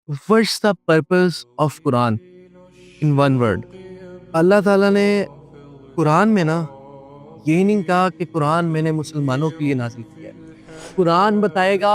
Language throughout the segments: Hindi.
What's the purpose of Quran in one word? अल्लाह ताला ने कुरान में ना ये नहीं कहा कि कुरान मैंने मुसलमानों के लिए नाज़िल किया है। कुरान बताएगा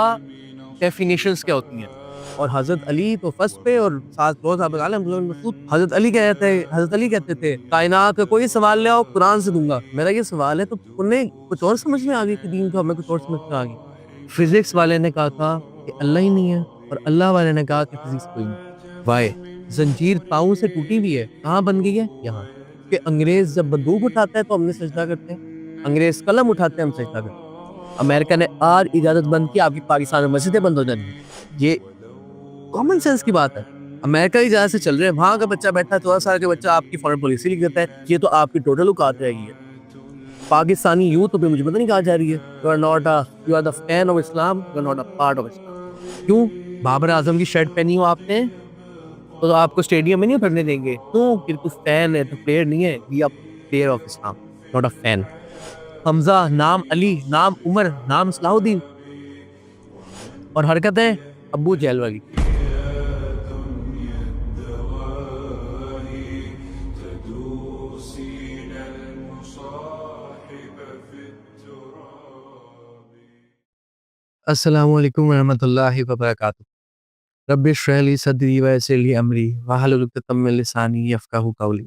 डेफिनेशंस क्या होती हैं। और हज़रत अली तो फर्स्ट पे और साथ बहुत साहब मसूद हज़रत अली कहते हैं, हज़रत अली कहते थे कायनात का कोई सवाल ले आओ कुरान से दूँगा। मेरा ये सवाल है तो उन्हें कुछ और समझ में आ गई कि दीन को हमें कुछ और समझ में आ गई। फिज़िक्स वाले ने कहा था कि अल्लाह ही नहीं है और अल्लाह वाले ने कहा कि फिज़िक्स कोई नहीं। व्हाय? ज़ंजीर पाँव से टूटी हुई है, कहाँ बन गई है? यहाँ। कि अंग्रेज़ जब बंदूक उठाता है तो हमने सजदा करते हैं, अंग्रेज़ कलम उठाते हैं हम सजदा करते हैं। अमेरिका ने आज इजाज़त बंद की आपकी पाकिस्तान में मस्जिदें बंद हो जाएँगी। ये कॉमन सेंस की बात है। अमेरिका की इजाज़त से चल रहे हैं, वहाँ का बच्चा बैठा है 14 साल का बच्चा आपकी फॉरेन पॉलिसी लिख देता है, ये तो आपकी टोटल औकात रह गई है। पाकिस्तानी यूथ पे मुझे पता नहीं कहाँ जा रही है। You are the fan of Islam, you are not a part of Islam. क्यों? बाबर आज़म की शर्ट पहनी हो आपने तो आपको स्टेडियम में नहीं उतरने देंगे। क्यों? कि तू फैन है, तू प्लेयर नहीं है। Be a player of Islam, not a fan. Hamza, नाम अली, नाम उमर, नाम सलाहुद्दीन और हरकतें अब्बू जहल वाली। अस्सलामु अलैकुम रहमतुल्लाहि व बरकातुहू। रब्बि इश्रह ली सदरी व यस्सिर ली अमरी वहलुल उक़दतम मिन लिसानी यफ़क़हू क़ौली।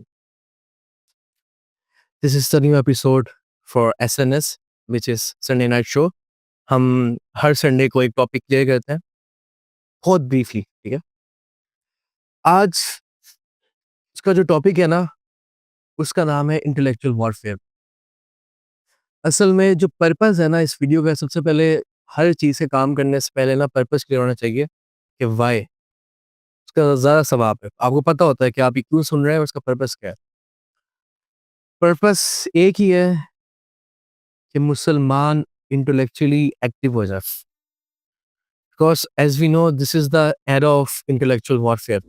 This is the new episode for SNS which is Sunday night show. हम हर संडे को एक टॉपिक क्लियर करते हैं, बहुत ब्रीफली, ठीक है? आज इसका जो टॉपिक है ना, उसका नाम है इंटेलेक्चुअल वॉरफेयर। असल में जो पर्पस है ना इस वीडियो का, सबसे पहले हर चीज़ से काम करने से पहले ना पर्पस क्लियर होना चाहिए कि व्हाय? उसका ज़्यादा सवाब है। आपको पता होता है कि आप ये क्यों सुन रहे हैं और उसका पर्पस क्या है। पर्पस एक ही है कि मुसलमान इंटेलेक्चुअली एक्टिव हो जाए। Because as we know this is the era of intellectual warfare.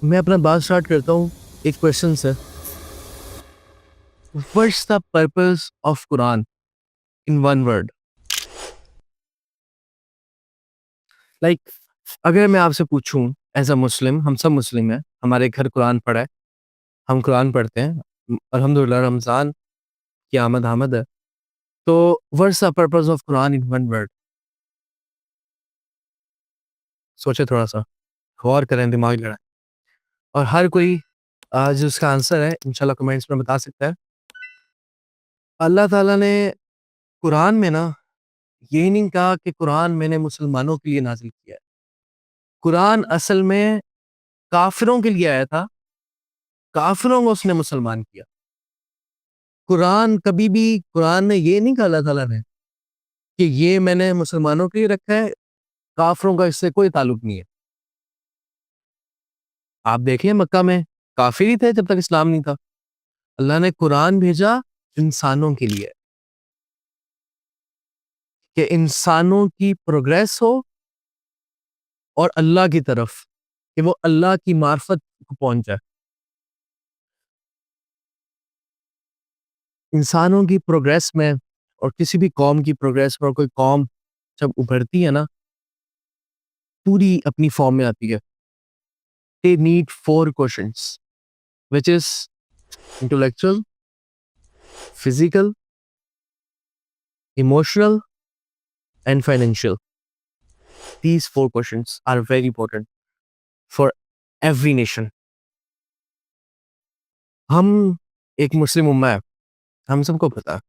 मैं अपना बात स्टार्ट करता हूँ एक क्वेश्चन से। What's the purpose of Quran in one word? Like अगर मैं आपसे पूछूं एज अ मुस्लिम, हम सब मुस्लिम हैं, हमारे घर कुरान पढ़ा है, हम कुरान पढ़ते हैं, अल्हम्दुलिल्लाह रमज़ान की आमद है। तो what's the purpose of Quran in one word? सोचे थोड़ा सा, गौर करें, दिमाग लड़ाएं और हर कोई आज उसका आंसर है इंशाल्लाह कमेंट्स में बता सकता है। अल्लाह ताला ने कुरान में ना ये नहीं कहा कि कुरान मैंने मुसलमानों के लिए नाजिल किया है। कुरान असल में काफिरों के लिए आया था, काफिरों को उसने मुसलमान किया। कुरान ने ये नहीं कहा अल्लाह ताला ने कि ये मैंने मुसलमानों के लिए रखा है, काफिरों का इससे कोई ताल्लुक नहीं है। आप देखिए मक्का में काफिर ही थे जब तक इस्लाम नहीं था। अल्लाह ने कुरान भेजा इंसानों के लिए कि इंसानों की प्रोग्रेस हो और अल्लाह की तरफ, कि वो अल्लाह की मार्फत को पहुंच जाए। इंसानों की प्रोग्रेस में और किसी भी कौम की प्रोग्रेस में, और कोई कौम जब उभरती है ना, पूरी अपनी फॉर्म में आती है। They need 4 questions which is intellectual, physical, emotional and financial. These 4 questions are very important for every nation. हम एक मुस्लिम उम्मा है, हम सबको पता है।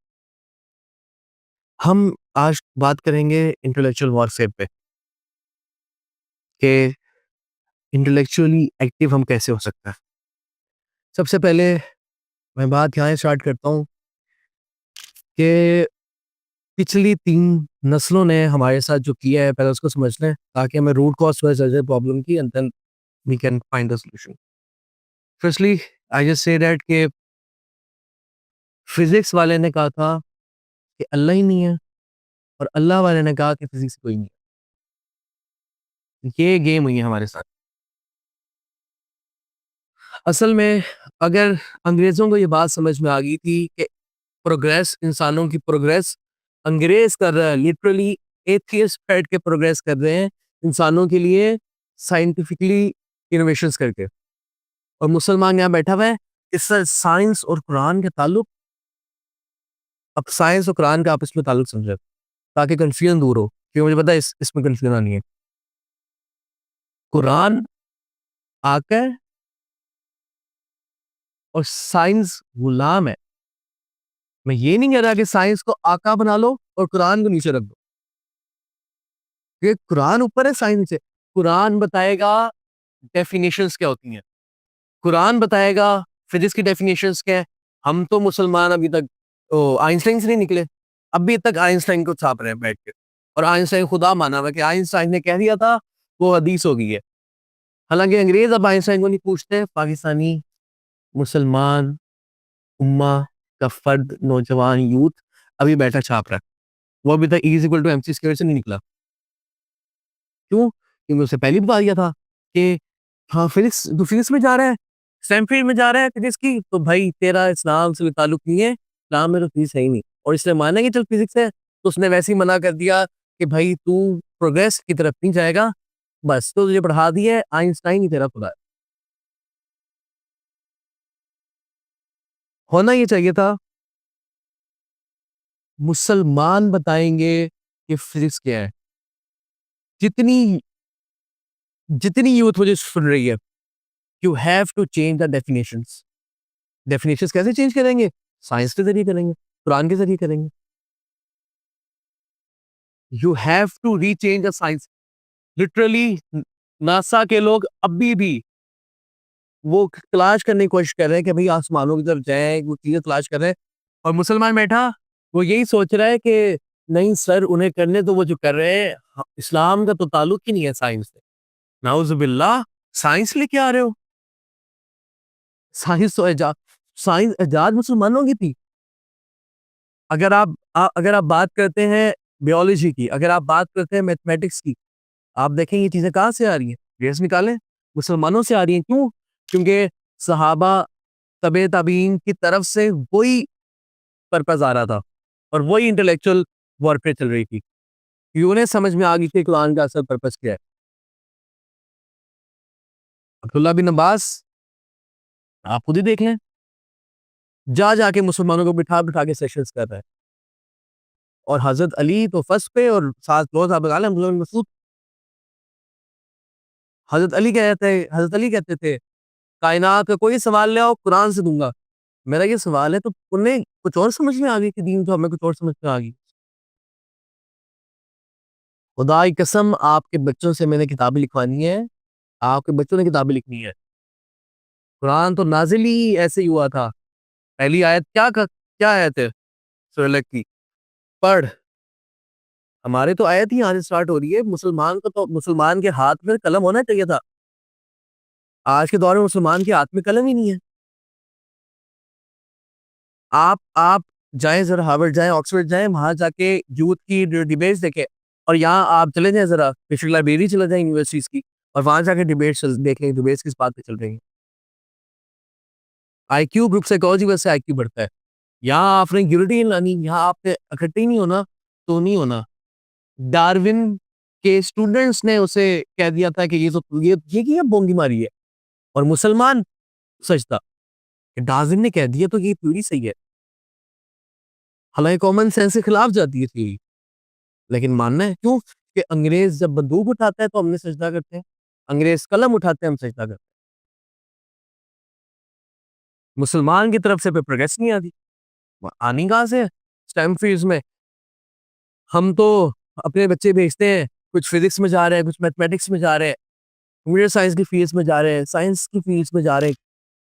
हम आज बात करेंगे इंटेलेक्चुअल वॉरफेयर पे कि इंटेलेक्चुअली एक्टिव हम कैसे हो सकते हैं। सबसे पहले मैं बात यहाँ से स्टार्ट करता हूँ कि पिछली 3 नस्लों ने हमारे साथ जो किया है, पहले उसको समझ लें ताकि हमें रूट कॉज़ पता चल जाए प्रॉब्लम की, and then we can find the solution. Firstly I just say that कि फिज़िक्स वाले ने कहा था कि अल्लाह ही नहीं है और अल्लाह वाले ने कहा कि फिज़िक्स कोई नहीं है। ये गेम हुई है हमारे साथ। असल में अगर अंग्रेज़ों को ये बात समझ में आ गई थी कि प्रोग्रेस, इंसानों की प्रोग्रेस अंग्रेज़ कर रहा है, लिटरली एथियस्ट बैठ के प्रोग्रेस कर रहे हैं, इंसानों के लिए साइंटिफिकली इनोवेशंस करके, और मुसलमान यहाँ बैठा हुआ है। इससे साइंस और कुरान के ताल्लुक, अब साइंस और कुरान का आपस में ताल्लुक समझे, ताकि कंफ्यूजन दूर हो, क्योंकि मुझे पता है इसमें कंफ्यूजन नहीं है। कुरान आकर और साइंस गुलाम है। मैं ये नहीं कह रहा कि साइंस को आका बना लो और कुरान को नीचे रख दो, क्योंकि कुरान ऊपर है साइंस से। कुरान बताएगा डेफिनेशंस क्या होती हैं, कुरान बताएगा फिजिक्स की डेफिनेशंस क्या है। हम तो मुसलमान अभी तक आइंस्टाइन से नहीं निकले, अभी तक आइंस्टाइन को छाप रहे हैं बैठ के, और आइंस्टाइन खुदा माना हुआ कि आइंस्टाइन ने कह दिया था, वो हदीस हो गई है। हालांकि अंग्रेज अब आइंस्टाइन को नहीं पूछते, पाकिस्तानी मुसलमान उम्मा का फर्द, नौजवान यूथ अभी बैठा छाप रहा है। वो अभी तक is equal to MC square से नहीं निकला। क्यों? क्योंकि उससे पहले भी बता दिया था कि हाँ फिजिक्स, तू फिजिक्स में जा रहा है, स्टैनफोर्ड में जा रहा है फिजिक्स की, तो भाई तेरा इस्लाम से कोई ताल्लुक नहीं है, इस्लाम में तो फिजिक्स है ही नहीं। और इसने माना कि चल फिजिक्स है, तो उसने वैसे ही मना कर दिया कि भाई तू प्रोग्रेस की तरफ नहीं जाएगा, बस तो तुझे पढ़ा दिया है, आइंस्टाइन ही तेरा खुदा है। होना ये चाहिए था मुसलमान बताएंगे कि फिजिक्स क्या है। जितनी जितनी यूथ मुझे सुन रही है, you have to change the definitions. Definitions कैसे चेंज करेंगे? साइंस के जरिए करेंगे, कुरान के जरिए करेंगे। You have to rechange the science. Literally NASA के लोग अभी भी वो तलाश करने की कोशिश कर रहे हैं कि भाई आसमानों की तरफ जाएं, वो चीजें तलाश कर रहे हैं। और मुसलमान बैठा वो यही सोच रहा है कि नहीं सर, उन्हें करने तो वो जो कर रहे हैं, इस्लाम का तो ताल्लुक ही नहीं है साइंस से। नाउजुबिल्लाह, साइंस लेके आ रहे हो? साइंस तो इजाद, साइंस इजाद मुसलमानों की थी। अगर आप बात करते हैं बायोलॉजी की, अगर आप बात करते हैं मैथमेटिक्स की, आप देखें ये चीजें कहाँ से आ रही हैं? रेस निकालें, मुसलमानों से आ रही हैं। क्यों? क्योंकि सहाबा, तबे ताबीन की तरफ से वही पर्पस आ रहा था, और वही इंटेलेक्चुअल वॉरफेयर चल रही थी, कि उन्हें समझ में आ गई कि कुरान का असल पर्पस क्या है। अब्दुल्ला बिन अब्बास, आप खुद ही देख लें, जा जाके मुसलमानों को बिठा बिठा के सेशंस कर रहे हैं। और हजरत अली तो फर्स्ट पे, और साथ दो साहब अब्दुल्ला बिन मसूद। हजरत अली कहते थे कायनात का कोई सवाल ले आओ, कुरान से दूंगा। मेरा ये सवाल है, तो उन्हें कुछ और समझ में आ गई कि दीन, तो हमें कुछ और समझ में आ गई। खुदा की कसम, आपके बच्चों से मैंने किताबें लिखवानी है, आपके बच्चों ने किताबें लिखनी है। कुरान तो नाजिल ही ऐसे ही हुआ था। पहली आयत क्या आयत है सूरह लक की? पढ़। हमारे तो आयत ही यहाँ से स्टार्ट हो रही है। मुसलमान को तो, मुसलमान के हाथ में कलम होना चाहिए था। आज के दौर में मुसलमान के हाथ में कलम ही नहीं है। आप जाएं जरा, हार्वर्ड जाएं, ऑक्सफोर्ड जाएं, वहां जाके यूथ की डिबेट्स देखें। और यहाँ आप चले जाएं जरा, बेशक लाइब्रेरी चले जाएं यूनिवर्सिटीज की, और वहां जाके डिबेट्स देखें, डिबेट्स किस बात पे चल रही हैं। आईक्यू, ग्रुप साइकोलॉजी, वैसे आईक्यू बढ़ता है। यहाँ आपने यूनिटी लानी, यहाँ आपने इकट्ठे ही नहीं होना, तो नहीं होना। डार्विन के स्टूडेंट्स ने उसे कह दिया था कि ये की बोंगी मारी है, और मुसलमान सच था कि डार्विन ने कह दिया तो ये थ्योरी सही है। हालांकि कॉमन सेंस के खिलाफ जाती है थ्योरी, लेकिन मानना है। क्यों? कि अंग्रेज जब बंदूक उठाता है तो हमने सजदा करते हैं, अंग्रेज कलम उठाते हैं हम सजदा करते हैं। मुसलमान की तरफ से पे प्रोग्रेस नहीं आती, वो आनी कहाँ से है? स्टेम फील्ड्स में हम तो अपने बच्चे भेजते हैं, कुछ फिजिक्स में जा रहे हैं, कुछ मैथमेटिक्स में जा रहे हैं, कंप्यूटर साइंस की फील्ड्स में जा रहे हैं, साइंस की फील्ड्स में जा रहे हैं।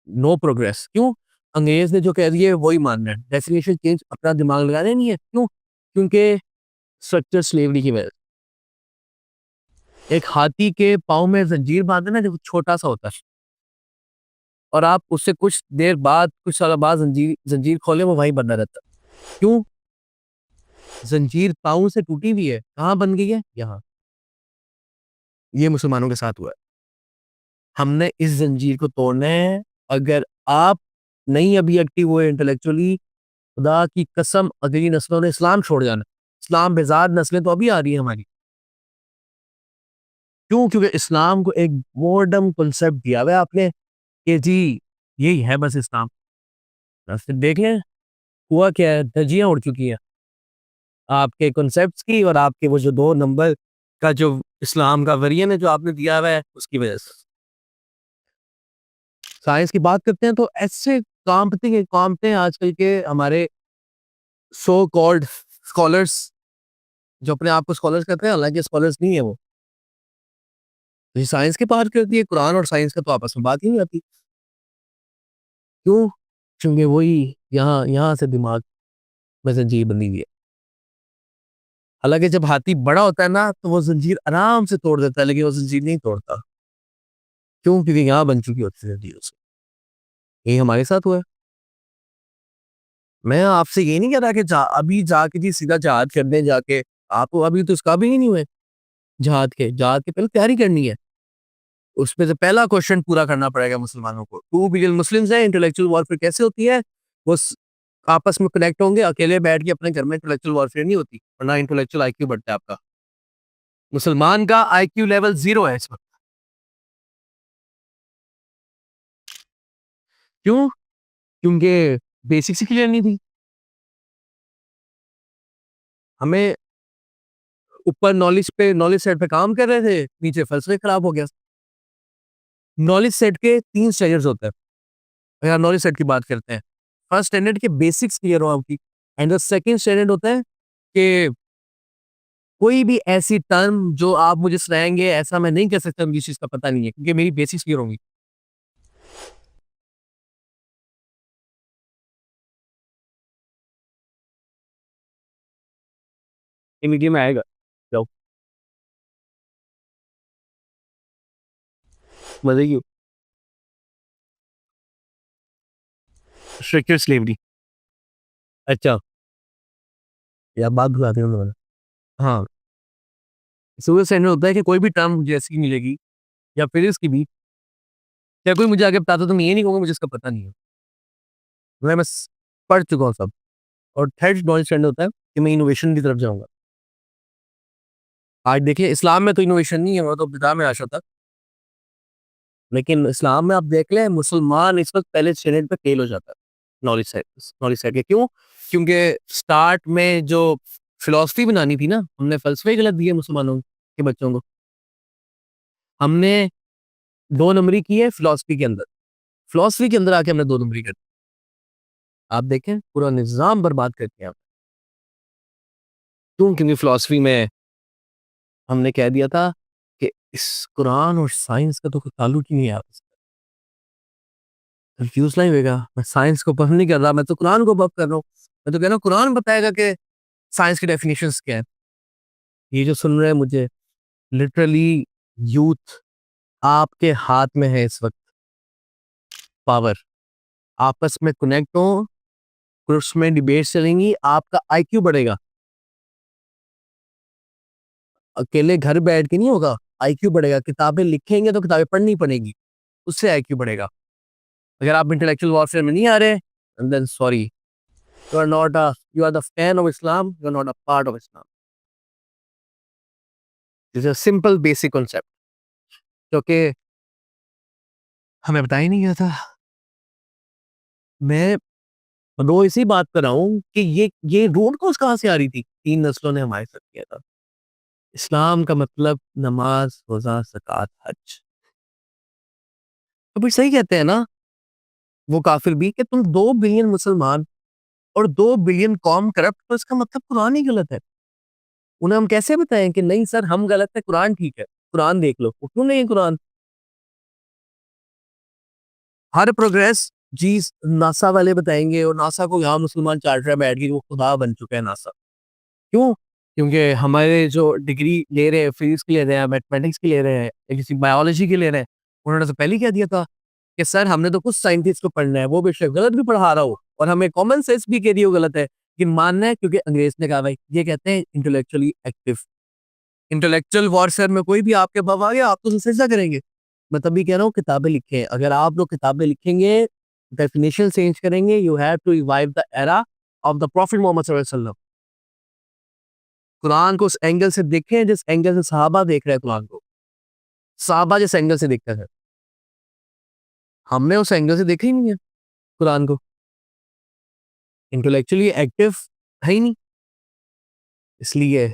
No progress. क्यों? अंग्रेज ने जो कह दिया है वही मानना है, डेफिनेशन चेंज अपना दिमाग लगाने नहीं है। क्यों? क्योंकि स्ट्रक्चर स्लेवरी की वजह से। एक हाथी के पाँव में जंजीर बांधे ना, जो छोटा सा होता है, और आप उससे कुछ देर बाद, कुछ साल बाद जंजीर जंजीर खोले, वो वहीं बंधा रहता है। क्यों? जंजीर पाँव से टूटी हुई है, कहाँ बन गई है? यहाँ। ये मुसलमानों के साथ हुआ है। हमने इस जंजीर को तोड़ना है। अगर आप नहीं अभी एक्टिव हुए इंटेलेक्चुअली, खुदा की कसम अगली नस्लों ने इस्लाम छोड़ जाना। इस्लाम बेजार नस्लें तो अभी आ रही है हमारी। क्यों? क्योंकि इस्लाम को एक मॉडर्न कॉन्सेप्ट दिया हुआ है आपने कि जी यही है बस इस्लाम। बस फिर देख लें हुआ क्या है, धज्जियाँ उड़ चुकी हैं आपके कॉन्सेप्ट्स की और आपके वो जो 2 नंबर का जो इस्लाम का वेरिएंट है जो आपने दिया हुआ है उसकी वजह से। साइंस की बात करते हैं तो ऐसे काँपते हैं आजकल के हमारे सो कॉल्ड स्कॉलर्स जो अपने आप को स्कॉलर्स कहते हैं, हालाँकि स्कॉलर्स नहीं है वो। तो ये साइंस की बात करती है, कुरान और साइंस का तो आपस में बात ही नहीं आती। क्यों? क्योंकि वही यहाँ यहाँ से दिमाग में ज़ंजीर बंधी हुई है। हालाँकि जब हाथी बड़ा होता है ना, तो वो ज़ंजीर आराम से तोड़ देता है, लेकिन वो ज़ंजीर नहीं तोड़ता। क्यों? क्योंकि यहाँ बन चुकी होती है ज़ंजीर उसकी। यही हमारे साथ हुआ है। मैं आपसे ये नहीं कह रहा कि अभी जाके जी सीधा जिहाद कर दें जाके। आपको अभी तो उस काबिल ही नहीं हुए जिहाद की पहले तैयारी करनी है। उसमें से पहला क्वेश्चन पूरा करना पड़ेगा मुसलमानों को। 2 बिलियन मुस्लिम्स हैं, इंटेलेक्चुअल वॉरफेयर कैसे होती है? वो आपस में कनेक्ट होंगे, अकेले बैठ के अपने घर में इंटेलेक्चुअल वॉरफेयर नहीं होती, वरना इंटेलेक्चुअल आईक्यू बढ़ता है आपका। मुसलमान का आईक्यू लेवल 0 है इस वक़्त। क्यों? क्योंकि बेसिक्स ही क्लियर नहीं थी। हमें ऊपर नॉलेज सेट पे काम कर रहे थे, नीचे फलसफे खराब हो गया। नॉलेज सेट के 3 स्टेजेस होते हैं। अगर नॉलेज सेट की बात करते हैं। फर्स्ट स्टैंडर्ड के बेसिक्स क्लियर हो आपकी एंड द सेकंड स्टैंडर्ड होता है कि कोई भी ऐसी टर्म जो आप मुझे सुनाएँगे, ऐसा मैं नहीं कह सकता मुझे इस चीज़ का पता नहीं है, क्योंकि मेरी बेसिक्स क्लियर होंगी। ये मीडियम में आएगा। जाओ, मज़े की स्ट्रक्चर स्लेवरी। अच्छा, या बात भुलाते हो दोबारा। हाँ, सिविल स्टैंडर्ड होता है कि कोई भी टर्म मुझे ऐसी मिलेगी या फिजिक्स की भी, या कोई मुझे आगे बताता तो मैं ये नहीं कहूँगा मुझे इसका पता नहीं है। मैं बस पढ़ चुका हूँ सब। और थर्ड नॉलेज स्टैंडर्ड होता है कि मैं इनोवेशन की तरफ जाऊँगा। आज देखिए इस्लाम में तो इनोवेशन नहीं है, वो तो बिदा में आशा था। लेकिन इस्लाम में आप देख लें मुसलमान इस वक़्त पहले स्टैंडर्ड पे फ़ेल हो जाता है, नॉलेज सेट के क्यों? क्योंकि स्टार्ट में जो फिलॉसफी बनानी थी ना, हमने फ़लसफ़े गलत दिए मुसलमानों के बच्चों को। हमने 2 नंबरी की है फिलॉसफी के अंदर। फिलॉसफी के अंदर आके हमने 2 नंबरी कर दी। आप देखें पूरा निज़ाम बर्बाद कर दिया। क्यों? क्योंकि फिलॉसफी में हमने कह दिया था कि इस कुरान और साइंस का तो कोई ताल्लुक ही नहीं है आपस में। कन्फ्यूज़ नहीं होएगा, मैं साइंस को पसंद नहीं कर रहा, मैं तो कुरान को पसंद कर रहा हूँ। मैं तो कह रहा हूँ कुरान बताएगा कि साइंस की डेफिनिशंस क्या है। ये जो सुन रहे हैं मुझे लिटरली यूथ आपके हाथ में है इस वक़्त पावर। आपस में कनेक्ट हो, फिर उसमें डिबेट्स चलेंगी, आपका आईक्यू बढ़ेगा। अकेले घर बैठ के नहीं होगा, आईक्यू बढ़ेगा। किताबें लिखेंगे तो किताबें पढ़नी पड़ेगी, उससे आईक्यू बढ़ेगा। अगर आप इंटेलेक्चुअल वॉरफेयर में नहीं आ रहे, then sorry, you are the fan of Islam, you are not a part of Islam. This is a simple basic concept जो कि हमें बताया ही नहीं गया था। मैं रोज़ इसी बात कर रहा हूँ कि ये रूट कॉज़ कहाँ से आ रही थी? 3 नस्लों ने हमारे साथ किया था। इस्लाम का मतलब नमाज़, रोज़ा, ज़कात, हज। तो फिर सही कहते हैं ना वो काफ़िर भी कि तुम 2 बिलियन मुसलमान और 2 बिलियन कौम करप्ट, तो इसका मतलब कुरान ही गलत है। उन्हें हम कैसे बताएँ कि नहीं सर हम गलत है, कुरान ठीक है। कुरान देख लो। वो क्यों नहीं है कुरान? हर प्रोग्रेस जी नासा वाले बताएँगे और नासा को यहाँ मुसलमान चाट रहा है बैठ के, वो खुदा बन चुका है नासा। क्यों? क्योंकि हमारे जो डिग्री ले रहे हैं, फिज़िक्स की ले रहे हैं, मैथमेटिक्स की ले रहे हैं या किसी बायोलॉजी की ले रहे हैं, उन्होंने तो पहले ही कह दिया था कि सर हमने तो कुछ साइंटिस्ट को पढ़ना है, वो बेशक गलत भी पढ़ा रहा हो और हमें कॉमन सेंस भी कह रही हो गलत है, लेकिन मानना है क्योंकि अंग्रेज़ ने कहा भाई, ये कहते हैं इंटेलेक्चुअली एक्टिव। इंटेलेक्चुअल वॉरफेयर में कोई भी आपके पास आ गया, आप तो उसे सजदा करेंगे। मैं तभी कह रहा हूँ किताबें लिखें। अगर आप लोग किताबें लिखेंगे, डेफिनिशन चेंज करेंगे, you have to revive the era of the prophet Muhammad सल्लल्लाहु अलैहि वसल्लम। कुरान को उस एंगल से देखें जिस एंगल से सहाबा देख रहे हैं कुरान को। साहबा जिस एंगल से देखते थे, हमने उस एंगल से देखा ही नहीं है कुरान को। इंटेलेक्चुअली एक्टिव है ही नहीं। इसलिए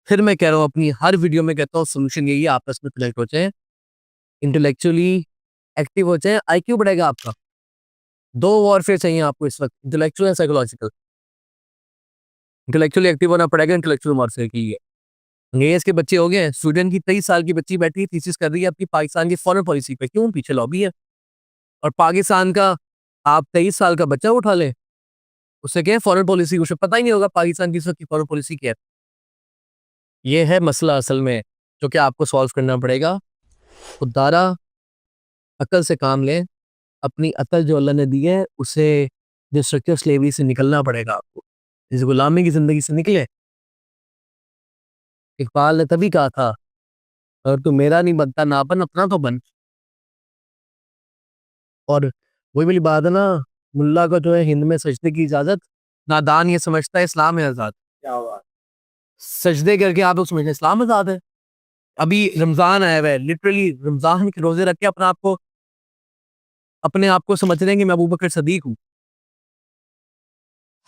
फिर मैं कह रहा हूँ, अपनी हर वीडियो में कहता हूँ, सोल्यूशन यही है, आपस में कनेक्ट हो जाए, इंटेलेक्चुअली एक्टिव हो जाए, आईक्यू बढ़ेगा आपका। दो वॉरफेयर चाहिए आपको इस वक्त, intellectual and psychological. Intellectually active होना पड़ेगा, इंटेलेक्चुअल वॉरफेयर की है। अंग्रेज के बच्चे हो गए, स्वीडन की 23 साल की बच्ची बैठी थीसिस कर रही है अपनी पाकिस्तान की फॉरेन पॉलिसी पे, क्यों? पीछे लॉबी है। और पाकिस्तान का आप 23 साल का बच्चा उठा ले, उससे क्या है फॉरेन पॉलिसी, उसे पता ही नहीं होगा पाकिस्तान की इस वक्त की फॉरेन पॉलिसी क्या है। ये है मसला असल में, जो कि आपको सॉल्व करना पड़ेगा। खुदारा अकल से काम लें, अपनी अकल जो अल्लाह ने दी है उसे डिस्ट्रक्टिव स्लेवरी से निकलना पड़ेगा आपको, इस गुलामी की जिंदगी से निकले। इकबाल ने तभी कहा था, अगर तू मेरा नहीं बनता ना बन, अपना तो बन। और वही वाली बात है ना, मुल्ला को जो है हिंद में सजदे की इजाजत, नादान ये समझता है इस्लाम है आजाद। क्या बात, सजदे करके आप लोग समझते हैं इस्लाम आजाद है। अभी रमजान आया हुआ है, लिटरली रमजान के रोजे रख के अपने आप को समझ रहे हैं कि मैं अबू बकर सदीक हूँ।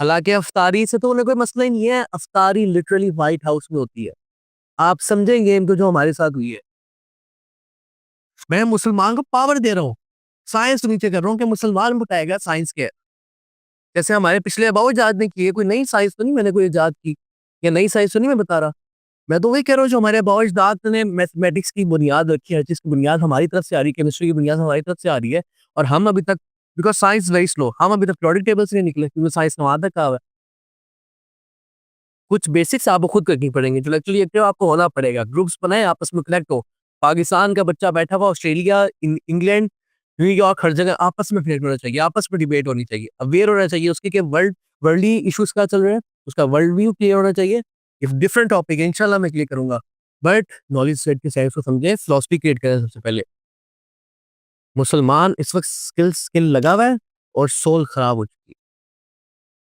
हालांकि अफ्तारी से तो उन्हें कोई मसला ही नहीं है, अफ्तारी लिटरली व्हाइट हाउस में होती है। आप समझेंगे गेम को जो हमारे साथ हुई है। मैं मुसलमान को पावर दे रहा हूँ, साइंस नीचे कर रहा हूँ कि मुसलमान बताएगा साइंस के। जैसे हमारे पिछले अबाव इजाद ने की है, कोई नई साइंस तो नहीं मैंने कोई इजाद की, या नई साइंस तो नहीं मैं बता रहा। मैं तो वही कह रहा हूँ जो हमारे अबाव इजाद ने मैथमेटिक्स की बुनियाद रखी है, जिसकी बुनियाद हमारी तरफ से आ रही है, केमिस्ट्री की बुनियाद हमारी तरफ से आ रही है। और हम अभी तक, बिकॉज साइंस वेरी स्लो, हम अभी तक पीरियोडिक टेबल से नहीं निकले, क्योंकि साइंस ने वहां तक कहा हुआ है। कुछ बेसिक्स आपको खुद करनी पड़ेंगे, इंटेलेक्चुअली एक्टिव आपको होना पड़ेगा, ग्रुप्स बनाए, आपस में कनेक्ट हो। पाकिस्तान का बच्चा बैठा हुआ ऑस्ट्रेलिया, इंग्लैंड, न्यूयॉर्क, हर जगह आपस में कनेक्ट होना चाहिए, आपस में डिबेट होनी चाहिए, अवेयर होना चाहिए उसके कि वर्ल्डली इश्यूज क्या चल रहे हैं, उसका वर्ल्ड व्यू क्लियर होना चाहिए। इफ डिफरेंट टॉपिक है इंशाल्लाह मैं क्लियर करूंगा, बट नॉलेज सेट के साइंस को समझे, फिलॉसफी क्रिएट करें सबसे पहले। मुसलमान इस वक्त स्किल लगा हुआ है और सोल खराब हो चुकी है।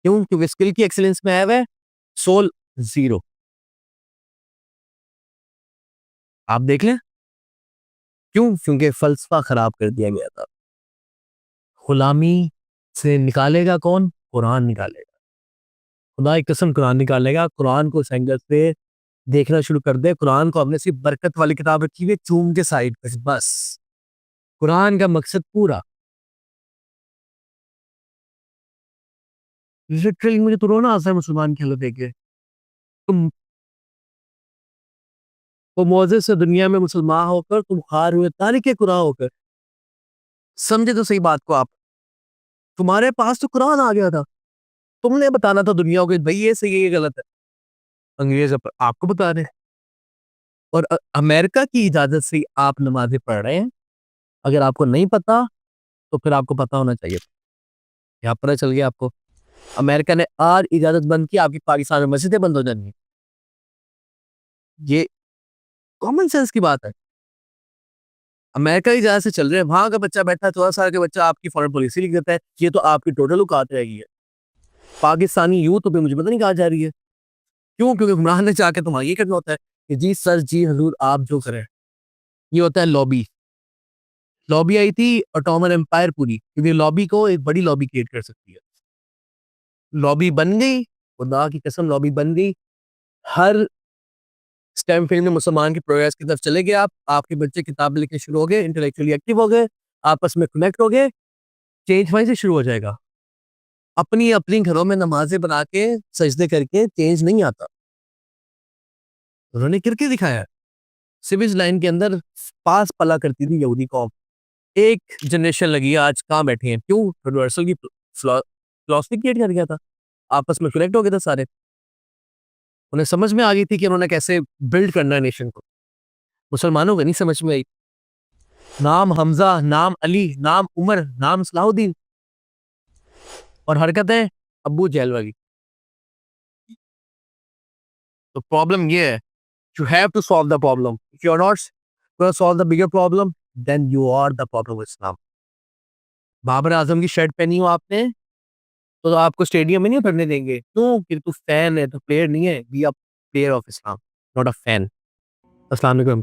क्यों? क्योंकि स्किल की एक्सीलेंस में आया हुआ है, सोल जीरो। आप देख लें क्यों? क्योंकि फलसफा खराब कर दिया गया था। गुलामी से निकालेगा कौन? कुरान निकालेगा। खुदा की कसम कुरान निकालेगा। कुरान को उस एंगल से देखना शुरू कर दे। कुरान को हमने सिर्फ बरकत वाली किताब रखी हुई है चूम के साइड पे, बस। कुरान का मकसद पूरा, लिटरली मुझे तो रोना आता है मुसलमान की हालत देख के। तुम वो मोजेस से दुनिया में मुसलमान होकर तुम हार हुए तारीख कुरान होकर। समझे तो सही बात को आप, तुम्हारे पास तो कुरान आ गया था, तुमने बताना था दुनिया को कि भाई ये सही है ये गलत है। अंग्रेज आपको बता रहे हैं। और अमेरिका की इजाजत से ही आप नमाजें पढ़ रहे हैं। अगर आपको नहीं पता तो फिर आपको पता होना चाहिए। यहाँ पता चल गया आपको, अमेरिका ने आज इजाजत बंद की, आपकी पाकिस्तान में मस्जिदें बंद हो जाएंगी। ये कॉमन सेंस की बात है। अमेरिका की इजाजत से चल रहे हैं, वहां का बच्चा बैठा है 14 साल का बच्चा आपकी फॉरेन पॉलिसी लिख देता है, ये तो आपकी टोटल औकात रहेगी है। पाकिस्तानी यूथ तो मुझे पता नहीं कहा जा रही है। क्यों? क्योंकि हुक्मरान ने चाह के तुम्हारा ये करना होता है कि जी सर जी हजूर आप जो करें। ये होता है लॉबी। लॉबी आई थी ऑटोमन एम्पायर पूरी, क्योंकि लॉबी को एक बड़ी लॉबी क्रिएट कर सकती है। लॉबी बन गई, खुदा की कसम लॉबी बन गई। हर स्टेम फील्ड में मुसलमान की प्रोग्रेस की तरफ चले गए आप, आपके बच्चे किताब लिखने शुरू हो गए, इंटेलेक्चुअली एक्टिव हो गए, आपस में कनेक्ट हो गए, चेंज वहीं से शुरू हो जाएगा। अपनी अपनी घरों में नमाजें बना के सजदे करके चेंज नहीं आता। उन्होंने करके दिखाया। सिविल लाइन के अंदर पास पला करती थी यहूदी कौम, एक जनरेशन लगी है, आज कहाँ बैठे हैं? क्यों? यूनिवर्सल की फिलॉसफी क्रिएट कर गया था, आपस में कनेक्ट हो गए थे सारे। उन्हें समझ में आ गई थी कि उन्होंने कैसे बिल्ड करना है नेशन को। मुसलमानों को नहीं समझ में आई। नाम हमजा, नाम अली, नाम उमर, नाम सलाहुद्दीन, और हरकतें अब्बू जहल वाली। तो प्रॉब्लम ये है, you have to solve the problem. If you are not gonna solve the bigger problem, then you are the problem with Islam. Babar Azam की शर्ट पहनी हो आपने तो आपको स्टेडियम में नहीं उतरने देंगे। क्यों? कि तू फैन है, तो प्लेयर नहीं है। Be a player of Islam, not a fan. अस्सलाम वालेकुम।